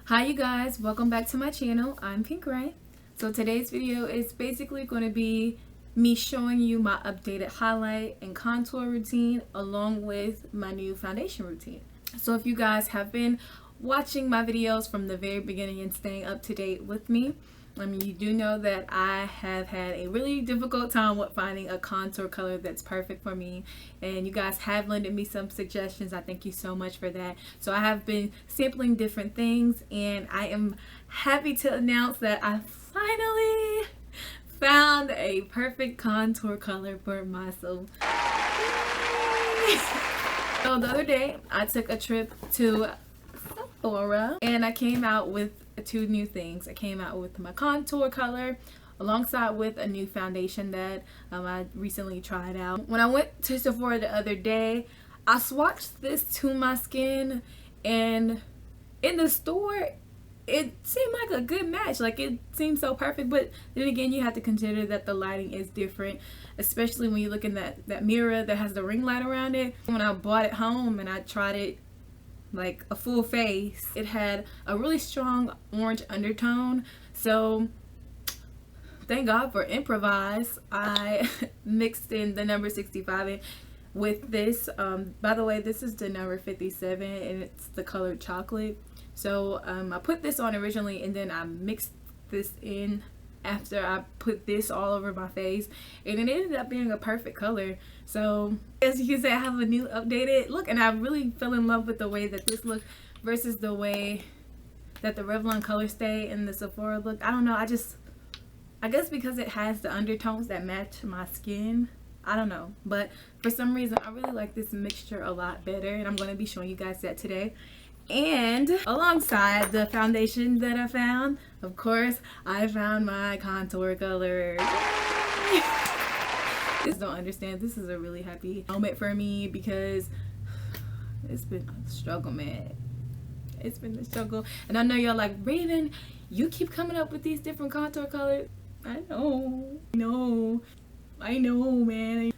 Hi you guys, welcome back to my channel. I'm Pink Ray. So today's video is basically going to be me showing you my updated highlight and contour routine along with my new foundation routine. So if you guys have been watching my videos from the very beginning and staying up to date with me, you do know that I have had a really difficult time with finding a contour color that's perfect for me, and you guys have lended me some suggestions. I thank you so much for that. So I have been sampling different things, and I am happy to announce that I finally found a perfect contour color for myself. So the other day I took a trip to Sephora and I came out with two new things. I came out with my contour color alongside with a new foundation that I recently tried out. When I went to Sephora the other day, I swatched this to my skin, and in the store it seemed like a good match. Like, it seemed so perfect, but then again you have to consider that the lighting is different, especially when you look in that mirror that has the ring light around it. When I brought it home and I tried it like a full face, it had a really strong orange undertone. So thank God for improvise. I mixed in the number 65 in with this. By the way, this is the number 57 and it's the color chocolate. So I put this on originally and then I mixed this in after I put this all over my face, and it ended up being a perfect color. So as you can see, I have a new updated look, and I really fell in love with the way that this looked versus the way that the Revlon Color Stay and the Sephora look. I don't know, I guess because it has the undertones that match my skin, I don't know, but for some reason I really like this mixture a lot better, and I'm going to be showing you guys that today. And alongside the foundation that I found, of course, I found my contour color. Just don't understand, this is a really happy moment for me because it's been a struggle, man. It's been a struggle, and I know y'all like, Raven, you keep coming up with these different contour colors. I know, man.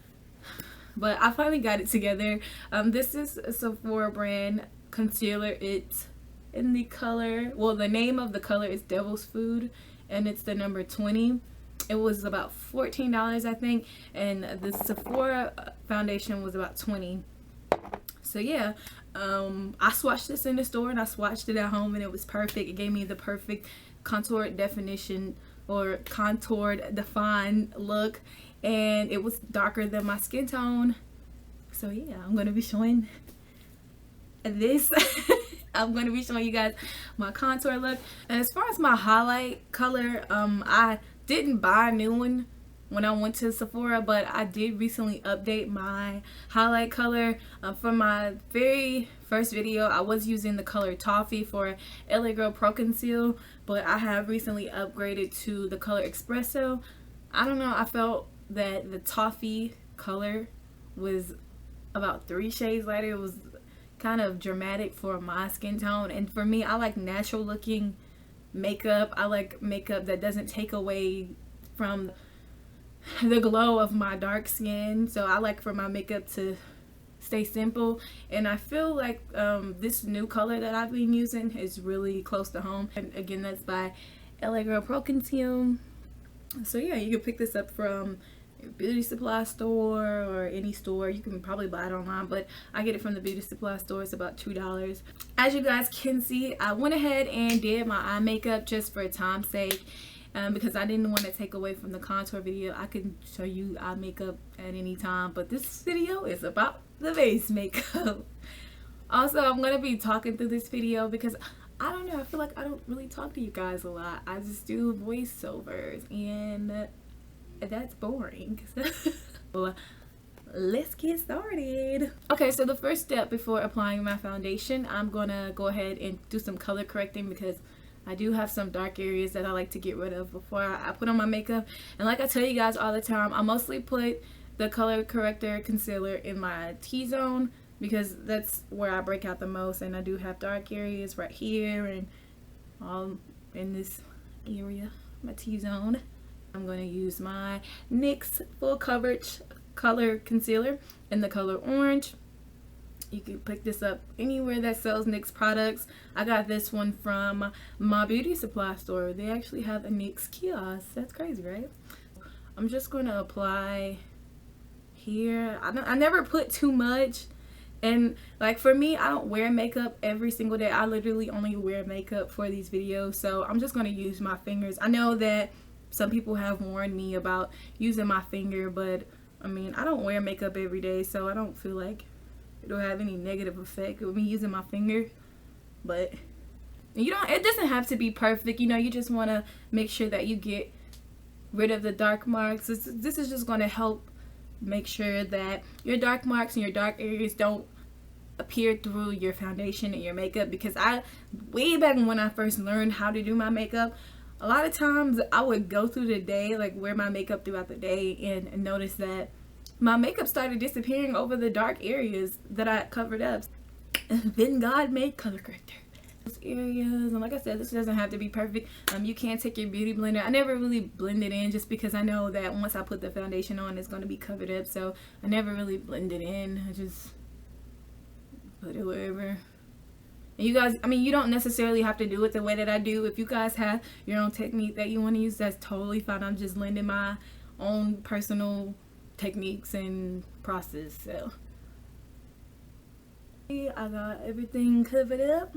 But I finally got it together. This is a Sephora brand concealer. It's in the color, well, the name of the color is Devil's Food, and it's the number 20. It was about $14, I think, and the Sephora foundation was about $20. So yeah, I swatched this in the store and I swatched it at home, and it was perfect. It gave me the perfect contoured definition or contoured defined look, and it was darker than my skin tone. So yeah, I'm going to be showing this. I'm going to be showing you guys my contour look. And as far as my highlight color, I didn't buy a new one when I went to Sephora, but I did recently update my highlight color. For my very first video, I was using the color Toffee for LA Girl Pro Conceal, but I have recently upgraded to the color Expresso. I don't know, I felt that the Toffee color was about 3 shades lighter. It was kind of dramatic for my skin tone, and for me, I like natural looking makeup. I like makeup that doesn't take away from the glow of my dark skin. So I like for my makeup to stay simple, and I feel like this new color that I've been using is really close to home. And again, that's by LA Girl Pro Conceal. So yeah, you can pick this up from your beauty supply store or any store. You can probably buy it online, but I get it from the beauty supply store. It's about $2. As you guys can see, I went ahead and did my eye makeup just for time's sake, because I didn't want to take away from the contour video. I can show you eye makeup at any time, but this video is about the base makeup. Also, I'm going to be talking through this video because I don't know, I feel like I don't really talk to you guys a lot. I just do voiceovers, and that's boring. Well, let's get started. Okay, so the first step before applying my foundation, I'm gonna go ahead and do some color correcting because I do have some dark areas that I like to get rid of before I put on my makeup. And like I tell you guys all the time, I mostly put the color corrector concealer in my T-zone because that's where I break out the most, and I do have dark areas right here and all in this area, my T-zone. I'm going to use my NYX Full Coverage Color Concealer in the color Orange. You can pick this up anywhere that sells NYX products. I got this one from my beauty supply store. They actually have a NYX kiosk. That's crazy, right? I'm just going to apply here. I never put too much. And like for me, I don't wear makeup every single day. I literally only wear makeup for these videos. So I'm just going to use my fingers. I know that some people have warned me about using my finger, but I mean, I don't wear makeup every day, so I don't feel like it'll have any negative effect with me using my finger. But it doesn't have to be perfect. You know, you just want to make sure that you get rid of the dark marks. This is just going to help make sure that your dark marks and your dark areas don't appear through your foundation and your makeup. Because way back when I first learned how to do my makeup, a lot of times I would go through the day, like wear my makeup throughout the day, and notice that my makeup started disappearing over the dark areas that I covered up. And then God made color corrector those areas. And like I said, this doesn't have to be perfect. You can take your beauty blender. I never really blend it in just because I know that once I put the foundation on, it's going to be covered up. So I never really blend it in. I just put it wherever. And you guys, I mean, you don't necessarily have to do it the way that I do. If you guys have your own technique that you want to use, that's totally fine. I'm just lending my own personal techniques and process. So I got everything covered up.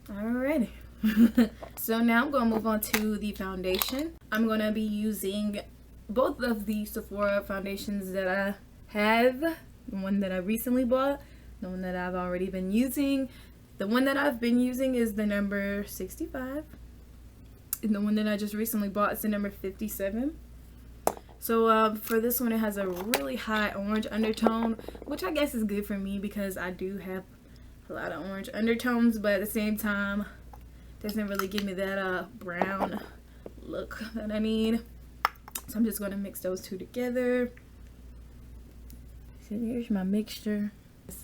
Alrighty. So now I'm going to move on to the foundation. I'm going to be using both of the Sephora foundations that I have. The one that I recently bought, the one that I've already been using. The one that I've been using is the number 65. And the one that I just recently bought is the number 57. So for this one, it has a really high orange undertone, which I guess is good for me because I do have a lot of orange undertones, but at the same time, doesn't really give me that brown look that I need. So I'm just going to mix those two together. So here's my mixture. Just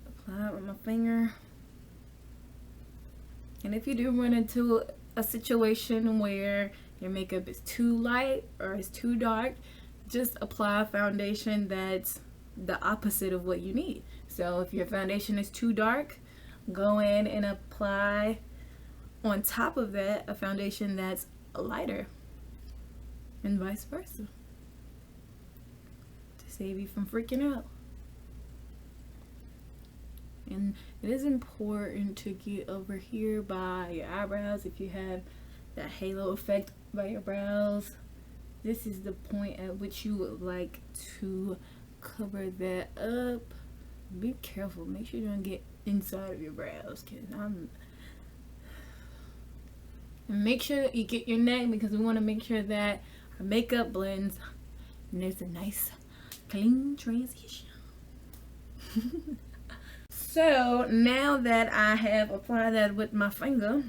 apply it with my finger. And if you do run into a situation where your makeup is too light or it's too dark, just apply a foundation that's the opposite of what you need. So if your foundation is too dark, go in and apply on top of that a foundation that's lighter, and vice versa, to save you from freaking out. And it is important to get over here by your eyebrows. If you have that halo effect by your brows, this is the point at which you would like to cover that up. Be careful, make sure you don't get inside of your brows, and make sure you get your neck, because we want to make sure that our makeup blends and there's a nice clean transition. So now that I have applied that with my finger,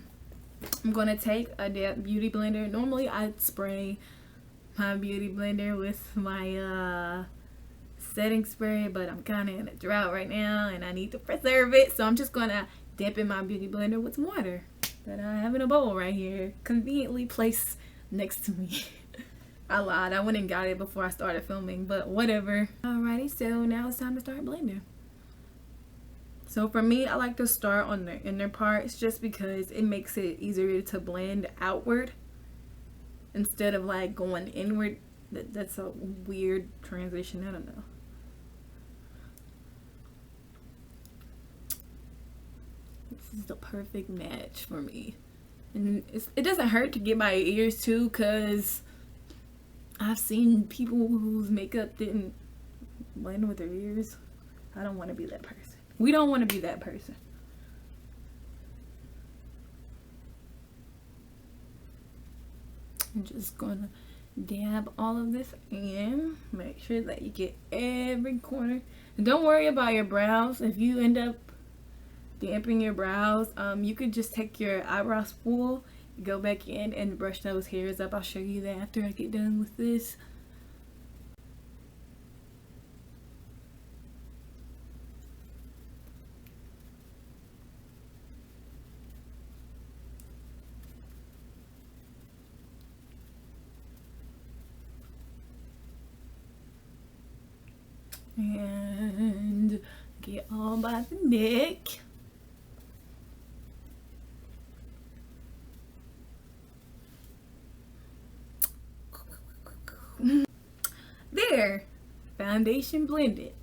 I'm going to take a beauty blender. Normally I'd spray my beauty blender with my setting spray, but I'm kind of in a drought right now and I need to preserve it, so I'm just going to dip in my beauty blender with some water that I have in a bowl right here, conveniently placed next to me. I lied, I went and got it before I started filming, but whatever. Alrighty, so now it's time to start blending. So for me, I like to start on the inner parts just because it makes it easier to blend outward instead of like going inward. That's a weird transition, I don't know. This is the perfect match for me. And it doesn't hurt to get my ears too, because I've seen people whose makeup didn't blend with their ears. I don't want to be that person. We don't want to be that person. I'm just gonna dab all of this in. Make sure that you get every corner. And don't worry about your brows. If you end up dampening your brows, you could just take your eyebrow spool, go back in and brush those hairs up. I'll show you that after I get done with this. and get all by the neck. There, foundation blended.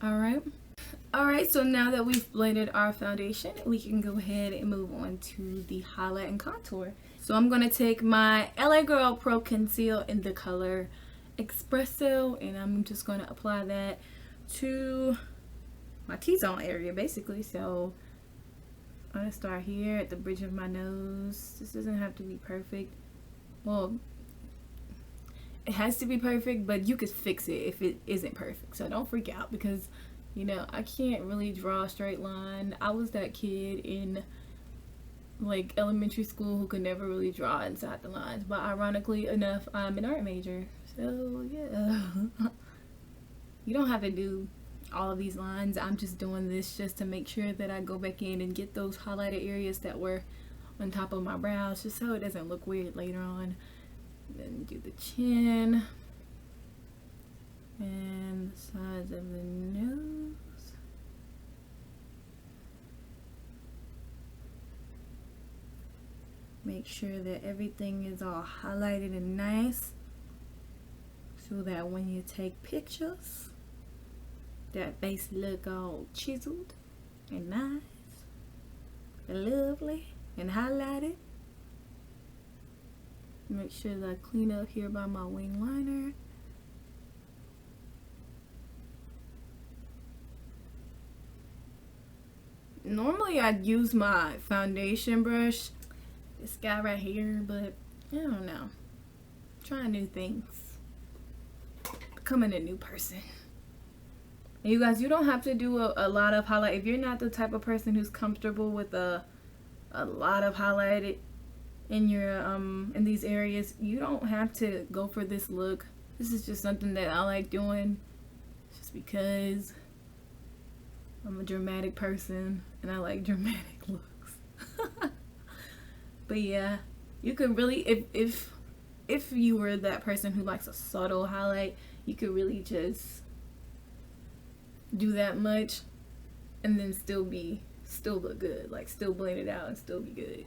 Alright, so now that we've blended our foundation, we can go ahead and move on to the highlight and contour. So I'm going to take my LA Girl Pro Conceal in the color Expresso, and I'm just going to apply that to my T-zone area basically. So I'm going to start here at the bridge of my nose. This doesn't have to be perfect. Well, it has to be perfect, but you could fix it if it isn't perfect. So don't freak out, because you know, I can't really draw a straight line. I was that kid in like elementary school who could never really draw inside the lines, but ironically enough, I'm an art major, so yeah. You don't have to do all of these lines. I'm just doing this just to make sure that I go back in and get those highlighted areas that were on top of my brows, just so it doesn't look weird later on. Then do the chin and the sides of the nose. Make sure that everything is all highlighted and nice, so that when you take pictures, that face look all chiseled and nice and lovely and highlighted. Make sure that I clean up here by my wing liner. Normally I'd use my foundation brush, this guy right here, but I don't know. Trying new things. Becoming a new person. And you guys, you don't have to do a lot of highlight. If you're not the type of person who's comfortable with a lot of highlighted in your in these areas, you don't have to go for this look. This is just something that I like doing just because I'm a dramatic person and I like dramatic looks. But yeah, you could really, if you were that person who likes a subtle highlight, you could really just do that much and then still look good, like still blend it out and still be good.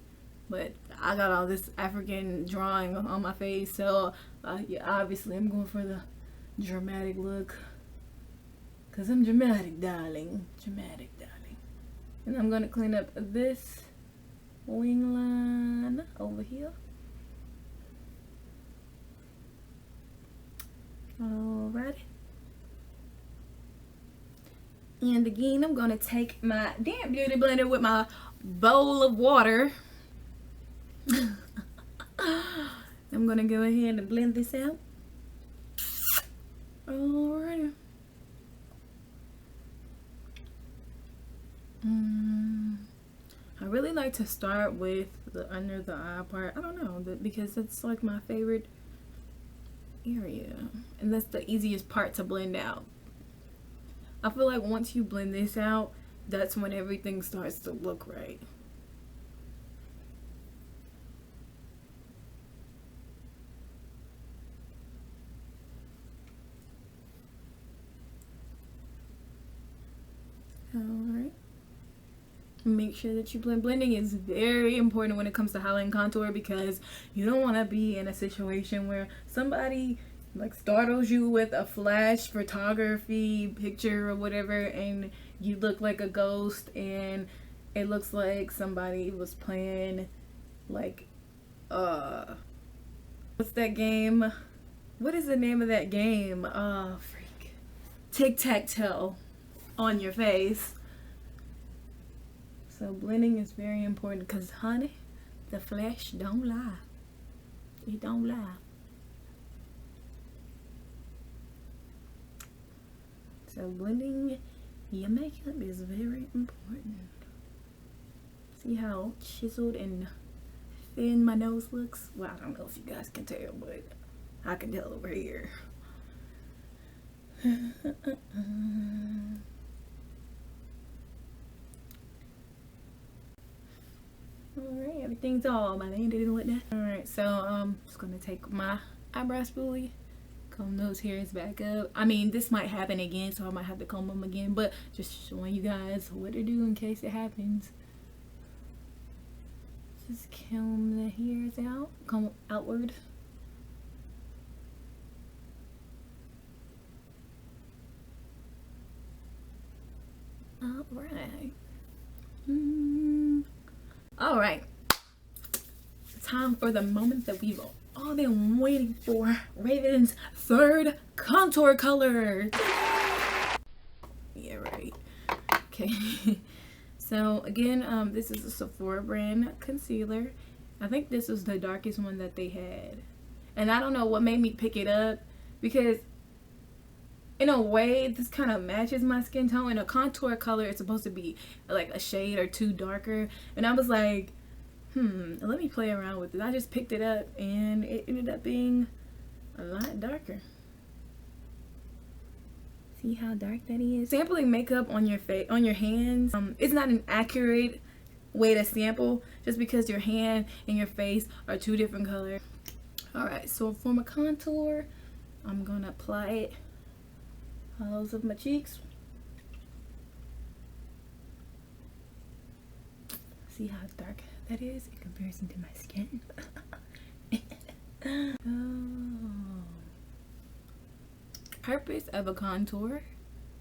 But I got all this African drawing on my face, so yeah, obviously I'm going for the dramatic look, because I'm dramatic, darling. Dramatic, darling. And I'm going to clean up this wing line over here. Alrighty. And again, I'm going to take my damn beauty blender with my bowl of water. I'm gonna go ahead and blend this out. Alright. I really like to start with the under the eye part. I don't know, because it's like my favorite area, and that's the easiest part to blend out. I feel like once you blend this out, that's when everything starts to look right. Alright. Make sure that you blend. Blending is very important when it comes to highlight and contour, because you don't want to be in a situation where somebody like startles you with a flash photography picture or whatever and you look like a ghost, and it looks like somebody was playing like what's that game? What is the name of that game? Oh freak. Tic-tac-toe on your face. So blending is very important, because honey, the flesh don't lie. It don't lie. So blending your makeup is very important. See how chiseled and thin my nose looks? Well, I don't know if you guys can tell, but I can tell over here. Alright, everything's all blended and whatnot. Alright, so I'm just gonna take my eyebrow spoolie, Comb those hairs back up. I mean, this might happen again, so I might have to comb them again, but just showing you guys what to do in case it happens. Just comb the hairs out, comb outward. Alright. Alright. Time for the moment that we've all been waiting for. Raven's third contour color. Yeah, right. Okay. So again, this is a Sephora brand concealer. I think this was the darkest one that they had. And I don't know what made me pick it up, because in a way this kind of matches my skin tone. And a contour color is supposed to be like a shade or two darker. And I was like, let me play around with it. I just picked it up and it ended up being a lot darker. See how dark that is? Sampling makeup on your face, on your hands, it's not an accurate way to sample, just because your hand and your face are two different colors. Alright, so for my contour, I'm gonna apply it hollows of my cheeks. See how dark that is in comparison to my skin. Oh. Purpose of a contour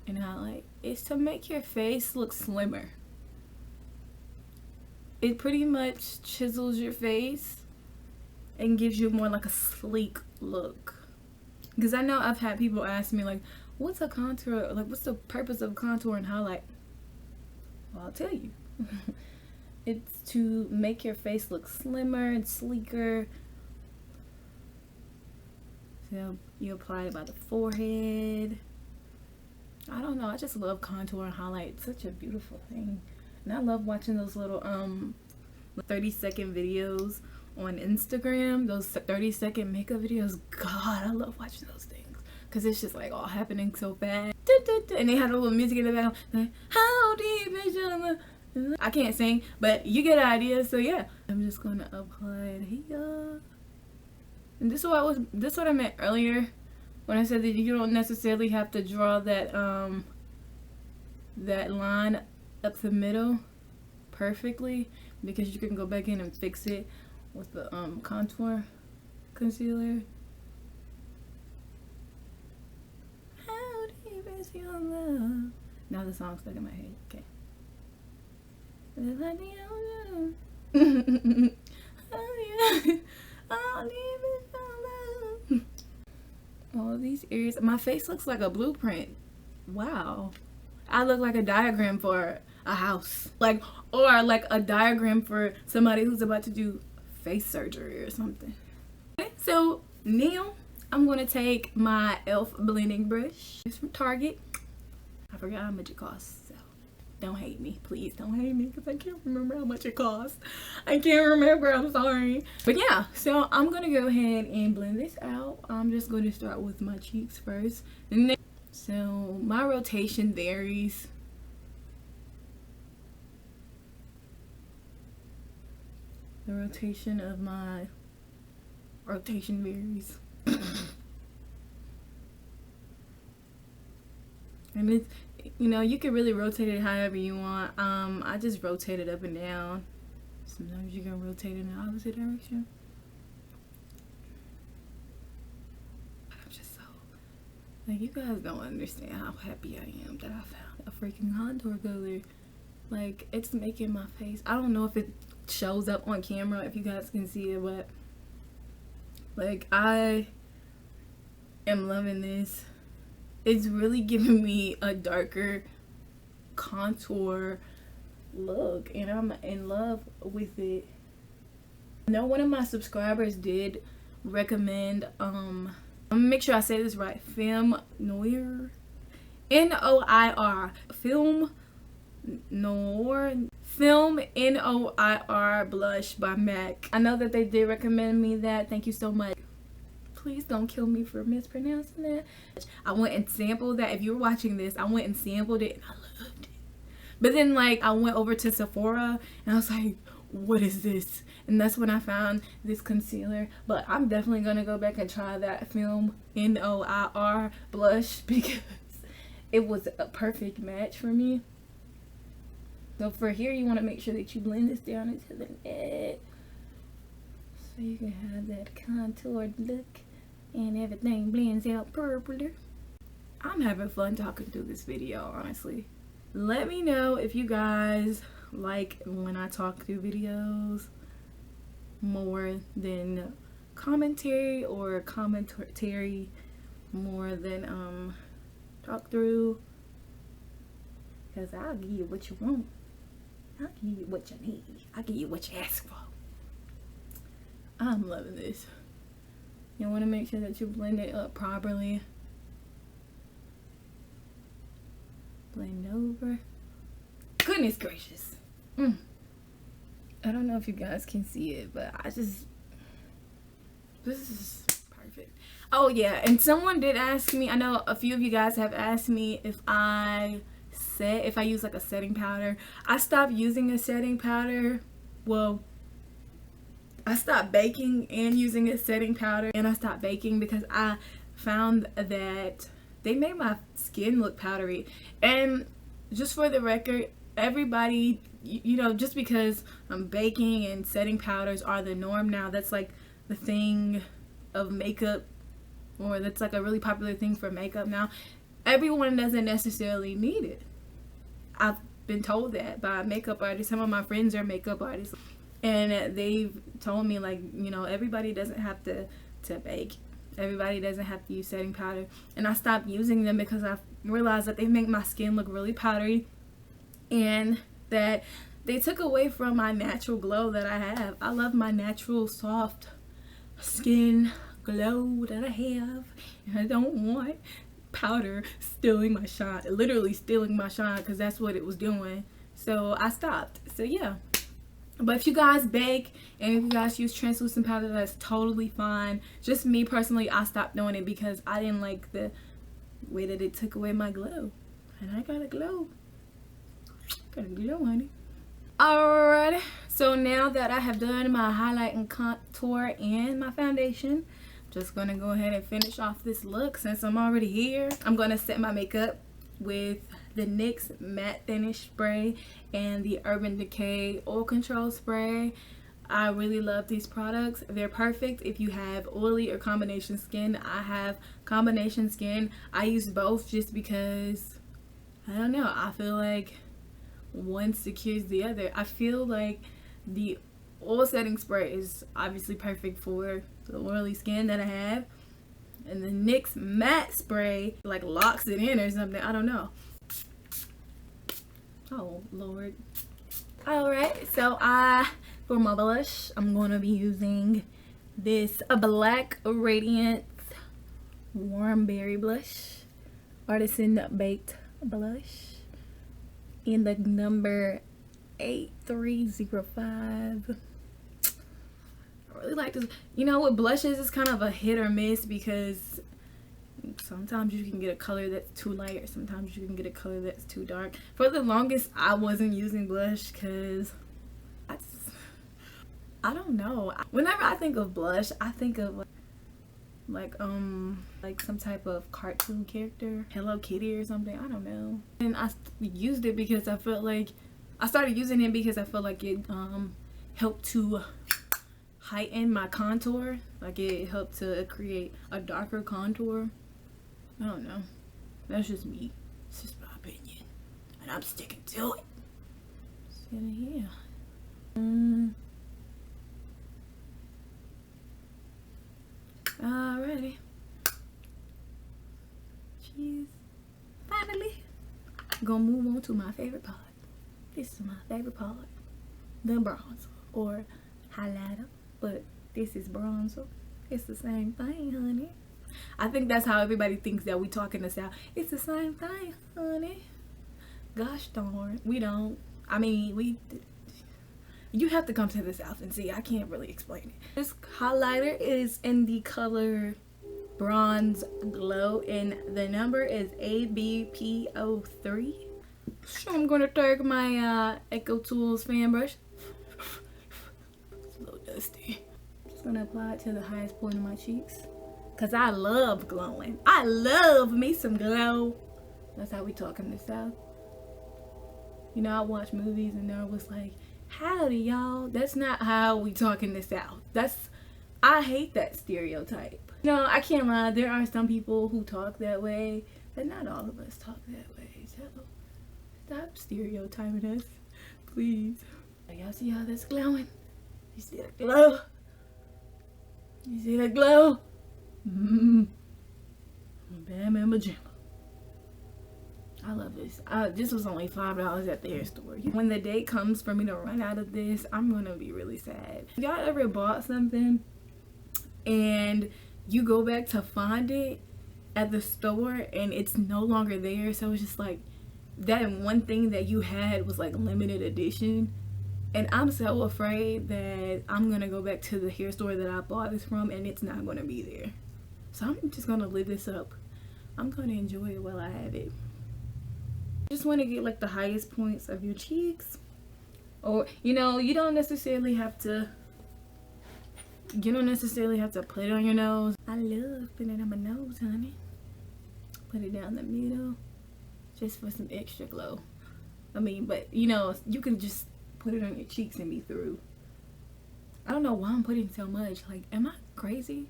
and highlight is to make your face look slimmer. It pretty much chisels your face and gives you more like a sleek look. Because I know I've had people ask me like, what's a contour, like what's the purpose of contour and highlight? Well, I'll tell you. It's to make your face look slimmer and sleeker. So you apply it by the forehead. I don't know, I just love contour and highlight. It's such a beautiful thing. And I love watching those little 30-second videos on Instagram, those 30-second makeup videos. God, I love watching those things, because it's just like all happening so fast. And they have a little music in the background, like, how deep is your love? I can't sing, but you get an idea. So yeah, I'm just gonna apply it here. And this is what I meant earlier when I said that you don't necessarily have to draw that that line up the middle perfectly, because you can go back in and fix it with the contour concealer. How deep is your love? Now the song's stuck in my head. Okay. Oh yeah. All these ears. My face looks like a blueprint. Wow. I look like a diagram for a house, like, or like a diagram for somebody who's about to do face surgery or something. Okay, so now I'm gonna take my e.l.f. blending brush. It's from Target. I forgot how much it costs, so don't hate me, please don't hate me, because I can't remember how much it costs. I can't remember, I'm sorry. But yeah, so I'm gonna go ahead and blend this out. I'm just going to start with my cheeks first. So my rotation varies. The rotation of my rotation varies. And it's, you know, you can really rotate it however you want. I just rotate it up and down. Sometimes you can rotate it in the opposite direction. But I'm just so, like, you guys don't understand how happy I am that I found a freaking contour color. Like, it's making my face, I don't know if it shows up on camera, if you guys can see it, but like, I am loving this. It's really giving me a darker contour look, and I'm in love with it. I know one of my subscribers did recommend, I'm gonna make sure I say this right, Film Noir, N-O-I-R, Film Noir, Film N-O-I-R blush by MAC. I know that they did recommend me that. Thank you so much. Please don't kill me for mispronouncing that. I went and sampled that. If you're watching this, I went and sampled it and I loved it. But then, like, I went over to Sephora and I was like, what is this? And that's when I found this concealer. But I'm definitely gonna go back and try that Film NOIR blush because it was a perfect match for me. So for here, you want to make sure that you blend this down into the net so you can have that contoured look and everything blends out purpler. I'm having fun talking through this video, honestly. Let me know if you guys like when I talk through videos more than commentary, or commentary more than talk through, because I'll give you what you want. I'll give you what you need. I'll give you what you ask for. I'm loving this. You want to make sure that you blend it up properly. Blend over. Goodness gracious. I don't know if you guys can see it, but this is perfect. Oh yeah, and someone did ask me, I know a few of you guys have asked me if I use like a setting powder. I stopped using a setting powder. Well, I stopped baking and using a setting powder, and I stopped baking because I found that they made my skin look powdery. And just for the record, everybody, you know, just because baking and setting powders are the norm now, that's like the thing of makeup, or that's like a really popular thing for makeup now, everyone doesn't necessarily need it. I've been told that by makeup artists. Some of my friends are makeup artists, and they've told me, like, you know, everybody doesn't have to bake. Everybody doesn't have to use setting powder. And I stopped using them because I realized that they make my skin look really powdery, and that they took away from my natural glow that I have. I love my natural soft skin glow that I have, and I don't want powder stealing my shine, literally stealing my shine, because that's what it was doing. So I stopped. So yeah, but if you guys bake and if you guys use translucent powder, that's totally fine. Just me personally, I stopped doing it because I didn't like the way that it took away my glow, and I got a glow. Got a glow, honey. Alright, so now that I have done my highlight and contour and my foundation, just gonna go ahead and finish off this look. Since I'm already here, I'm gonna set my makeup with the NYX matte finish spray and the Urban Decay oil control spray. I really love these products. They're perfect if you have oily or combination skin. I have combination skin. I use both just because, I don't know, I feel like one secures the other. I feel like the oil setting spray is obviously perfect for the oily skin that I have, and the NYX matte spray like locks it in or something. I don't know. Oh Lord. Alright, so for my blush, I'm gonna be using this black Radiance warm berry blush, Artisan baked blush in the number 8305. I really like this. You know, with blushes, it's kind of a hit or miss because sometimes you can get a color that's too light, or sometimes you can get a color that's too dark. For the longest, I wasn't using blush because I don't know. Whenever I think of blush, I think of like some type of cartoon character, Hello Kitty or something. I don't know. And I used it because I felt like I started using it because I felt like it helped to heighten my contour. Like it helped to create a darker contour. I don't know. That's just me. It's just my opinion, and I'm sticking to it. So yeah. Alrighty. Jeez. Finally, I'm gonna move on to my favorite part. This is my favorite part. The bronzer or highlighter, but this is bronzer. It's the same thing, honey. I think that's how everybody thinks that we talk in the South. It's the same thing, honey. Gosh darn, we don't. I mean, you have to come to the South and see. I can't really explain it. This highlighter is in the color Bronze Glow, and the number is ABP03. So I'm gonna take my EcoTools Fan Brush dusty. Just gonna apply it to the highest point of my cheeks, cause I love glowing. I love me some glow. That's how we talk in the South. You know, I watch movies and they're always like, howdy y'all. That's not how we talk in the South. I hate that stereotype. You know, I can't lie, there are some people who talk that way, but not all of us talk that way. So stop stereotyping us, please. Y'all see how that's glowing? You see that glow? You see that glow? Bam and pajama. I love this. This was only $5 at the hair store. When the day comes for me to run out of this, I'm gonna be really sad. Y'all ever bought something and you go back to find it at the store and it's no longer there? So it's just like that one thing that you had was like limited edition, and I'm so afraid that I'm gonna go back to the hair store that I bought this from and it's not gonna be there. So I'm just gonna live this up. I'm gonna enjoy it while I have it. Just want to get like the highest points of your cheeks, or you know, you don't necessarily have to put it on your nose. I love putting it on my nose, honey. Put it down the middle just for some extra glow. I mean, but you know, you can just put it on your cheeks and be through. I don't know why I'm putting so much. Like, am I crazy?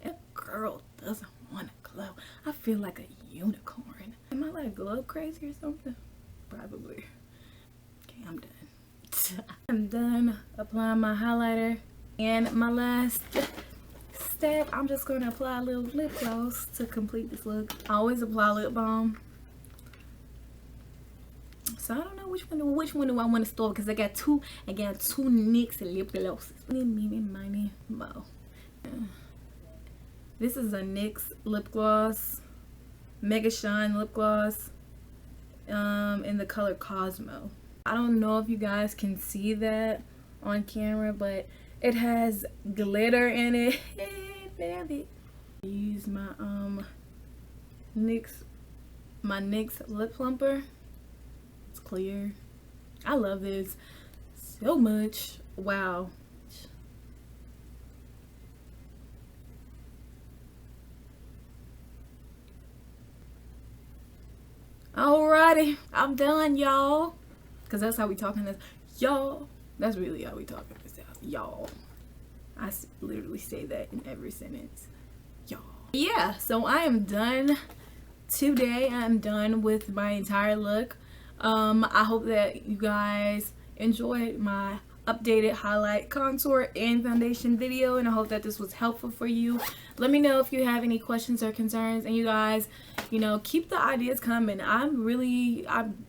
A girl doesn't want to glow. I feel like a unicorn. Am I like glow crazy or something? Probably. Okay, I'm done. I'm done applying my highlighter. And my last step, I'm just going to apply a little lip gloss to complete this look. I always apply lip balm. So I don't know which one do I want to store, because I got two NYX lip glosses. Mini mo. This is a NYX lip gloss, Mega Shine lip gloss, in the color Cosmo. I don't know if you guys can see that on camera, but it has glitter in it. Use my NYX Lip Plumper. It's clear. I love this so much. Wow. Alrighty, I'm done, y'all. Cause that's how we talk in this. Y'all. That's really how we talk in this house. Y'all. I literally say that in every sentence. Y'all. Yeah, so I am done today. I'm done with my entire look. I hope that you guys enjoyed my updated highlight, contour, and foundation video, and I hope that this was helpful for you. Let me know if you have any questions or concerns, and you guys, you know, keep the ideas coming. I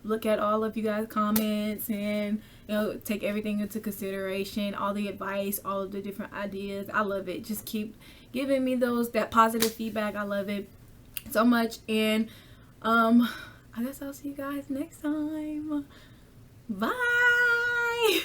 look at all of you guys' comments and, you know, take everything into consideration, all the advice, all of the different ideas. I love it. Just keep giving me that positive feedback. I love it so much. And I guess I'll see you guys next time. Bye.